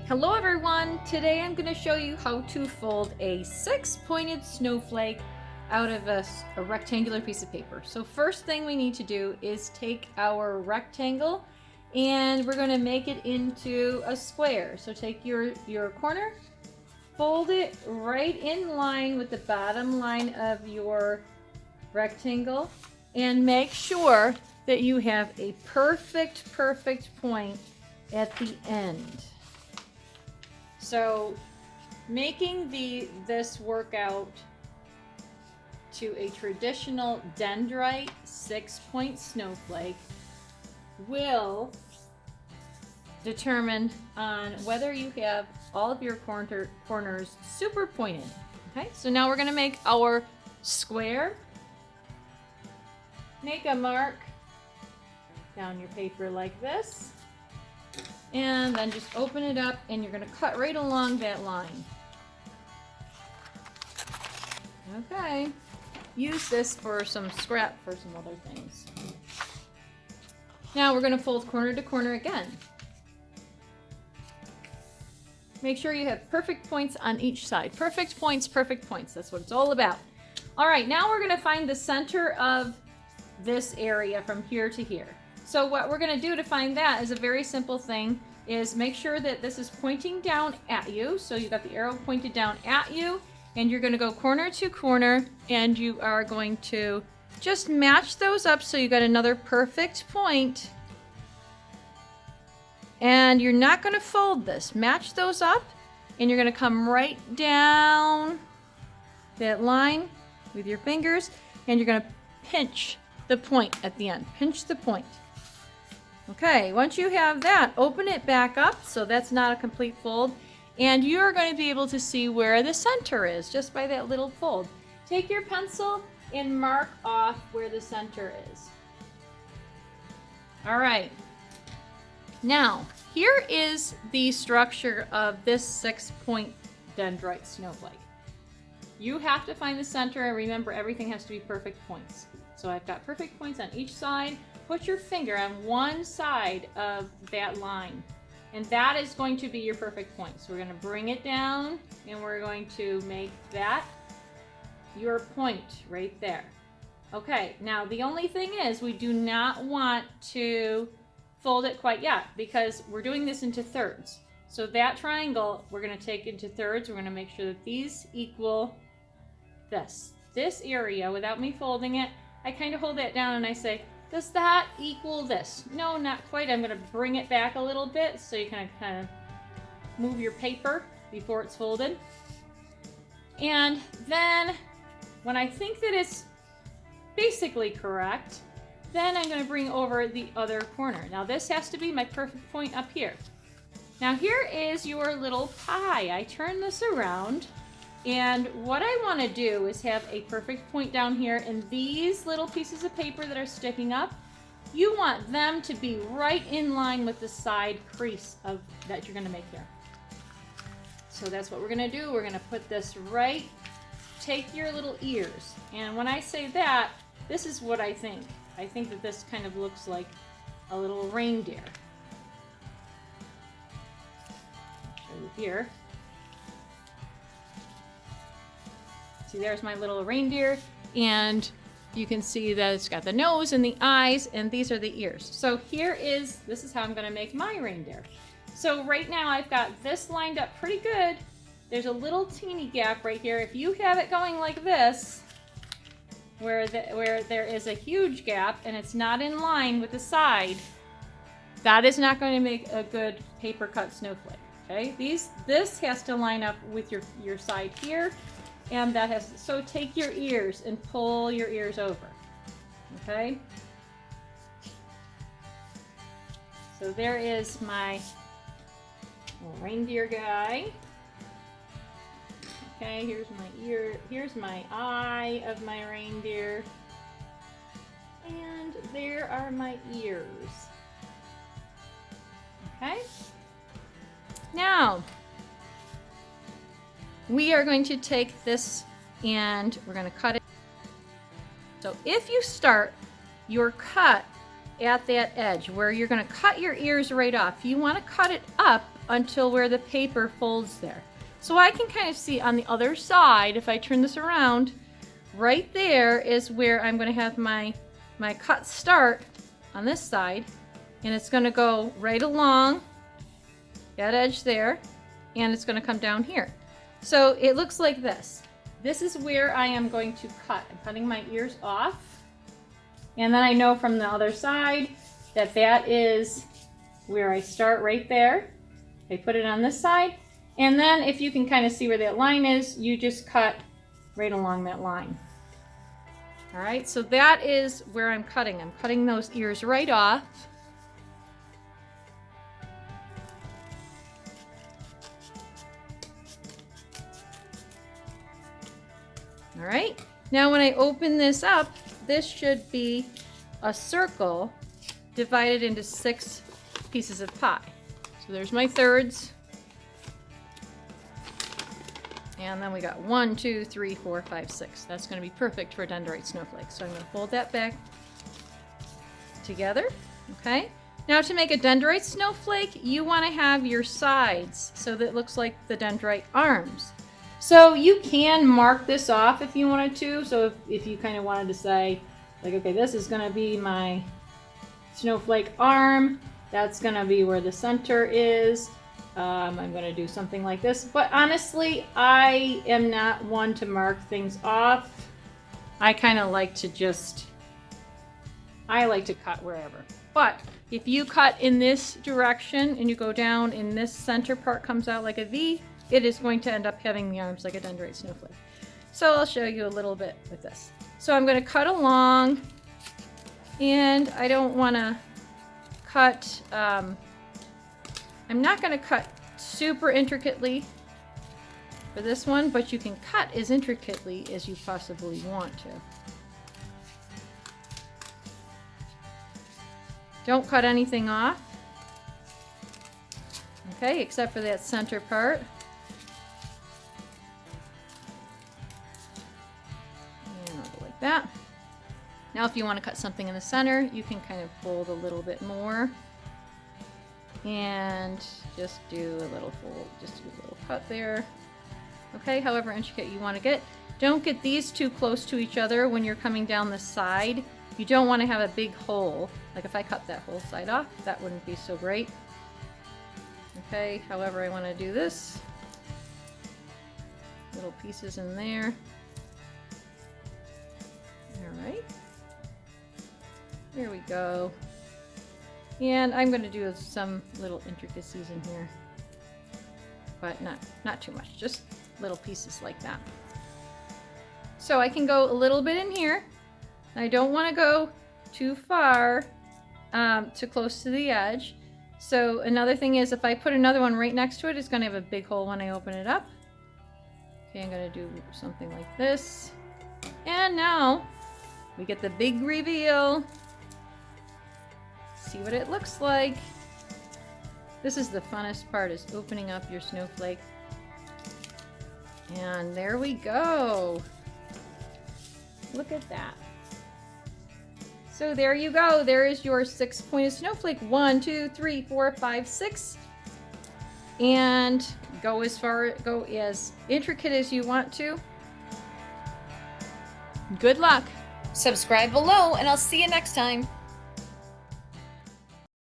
Hello everyone! Today I'm going to show you how to fold a 6-pointed snowflake out of a rectangular piece of paper. So first thing we need to do is take our rectangle and we're going to make it into a square. So take your corner, fold it right in line with the bottom line of your rectangle, and make sure that you have a perfect point at the end. So making this workout to a traditional Dendrite 6-point snowflake will determine on whether you have all of your corners super pointed. Okay, so now we're going to make our square. Make a mark down your paper like this. And then just open it up and you're going to cut right along that line. Okay. Use this for some scrap for some other things. Now we're going to fold corner to corner again. Make sure you have perfect points on each side. Perfect points, perfect points. That's what it's all about. All right, now we're going to find the center of this area from here to here. So what we're going to do to find that is a very simple thing, is make sure that this is pointing down at you. So you've got the arrow pointed down at you, and you're going to go corner to corner, and you are going to just match those up so you got another perfect point. And you're not going to fold this. Match those up, and you're going to come right down that line with your fingers, and you're going to pinch the point at the end. Pinch the point. Okay, once you have that, open it back up so that's not a complete fold, and you're going to be able to see where the center is just by that little fold. Take your pencil and mark off where the center is. All right, now here is the structure of this 6-point Dendrite snowflake. You have to find the center, and remember, everything has to be perfect points. So I've got perfect points on each side. Put your finger on one side of that line, and that is going to be your perfect point. So we're going to bring it down, and we're going to make that your point right there. Okay, now the only thing is we do not want to fold it quite yet because we're doing this into thirds. So that triangle we're going to take into thirds. We're going to make sure that these equal this area without me folding it. I kind of hold that down and I say, does that equal this? No, not quite. I'm going to bring it back a little bit so you can kind of move your paper before it's folded. And then when I think that it's basically correct, then I'm going to bring over the other corner. Now this has to be my perfect point up here. Now here is your little pie. I turn this around, and what I want to do is have a perfect point down here, and these little pieces of paper that are sticking up, you want them to be right in line with the side crease that you're going to make here. So that's what we're going to do. We're going to put this right, take your little ears, and when I say that, this is what I think. I think that this kind of looks like a little reindeer. I'll show you here. See, there's my little reindeer, and you can see that it's got the nose and the eyes, and these are the ears. So this is how I'm going to make my reindeer. So right now I've got this lined up pretty good. There's a little teeny gap right here. If you have it going like this, where there is a huge gap and it's not in line with the side, that is not going to make a good paper cut snowflake. Okay, this has to line up with your side here. And that has, so take your ears and pull your ears over, okay? So there is my little reindeer guy. Okay, here's my ear, here's my eye of my reindeer. And there are my ears. Okay? Now, we are going to take this and we're going to cut it. So if you start your cut at that edge where you're going to cut your ears right off, you want to cut it up until where the paper folds there. So I can kind of see on the other side, if I turn this around, right there is where I'm going to have my cut start on this side, and it's going to go right along that edge there, and it's going to come down here. So it looks like this. This is where I am going to cut. I'm cutting my ears off, and then I know from the other side that that is where I start right there. I put it on this side, and then if you can kind of see where that line is, you just cut right along that line. All right, so that is where I'm cutting. I'm cutting those ears right off. All right, now when I open this up, this should be a circle divided into 6 pieces of pie. So there's my thirds. And then we got 1, 2, 3, 4, 5, 6. That's going to be perfect for a Dendrite snowflake. So I'm going to fold that back together. Okay. Now to make a Dendrite snowflake, you want to have your sides so that it looks like the Dendrite arms. So you can mark this off if you wanted to. So if you kind of wanted to say, like, okay, this is going to be my snowflake arm. That's going to be where the center is. I'm going to do something like this. But honestly, I am not one to mark things off. I kind of like to I like to cut wherever. But if you cut in this direction and you go down and this center part comes out like a V, it is going to end up having the arms like a Dendrite snowflake. So I'll show you a little bit with this. So I'm going to cut along, and I don't want to cut, I'm not going to cut super intricately for this one, but you can cut as intricately as you possibly want to. Don't cut anything off. Okay, except for that center part. And I'll go like that. Now if you want to cut something in the center, you can kind of fold a little bit more. And just do a little fold, just do a little cut there. Okay, however intricate you want to get. Don't get these too close to each other when you're coming down the side. You don't want to have a big hole. Like if I cut that whole side off, that wouldn't be so great. Okay, however I want to do this. Little pieces in there. All right. There we go. And I'm going to do some little intricacies in here, but not too much, just little pieces like that. So I can go a little bit in here. I don't want to go too far, too close to the edge. So another thing is if I put another one right next to it, it's going to have a big hole when I open it up. Okay, I'm going to do something like this. And now we get the big reveal. See what it looks like. This is the funnest part, is opening up your snowflake. And there we go. Look at that. So there you go. There is your 6-pointed snowflake. 1, 2, 3, 4, 5, 6. And go as intricate as you want to. Good luck. Subscribe below, and I'll see you next time.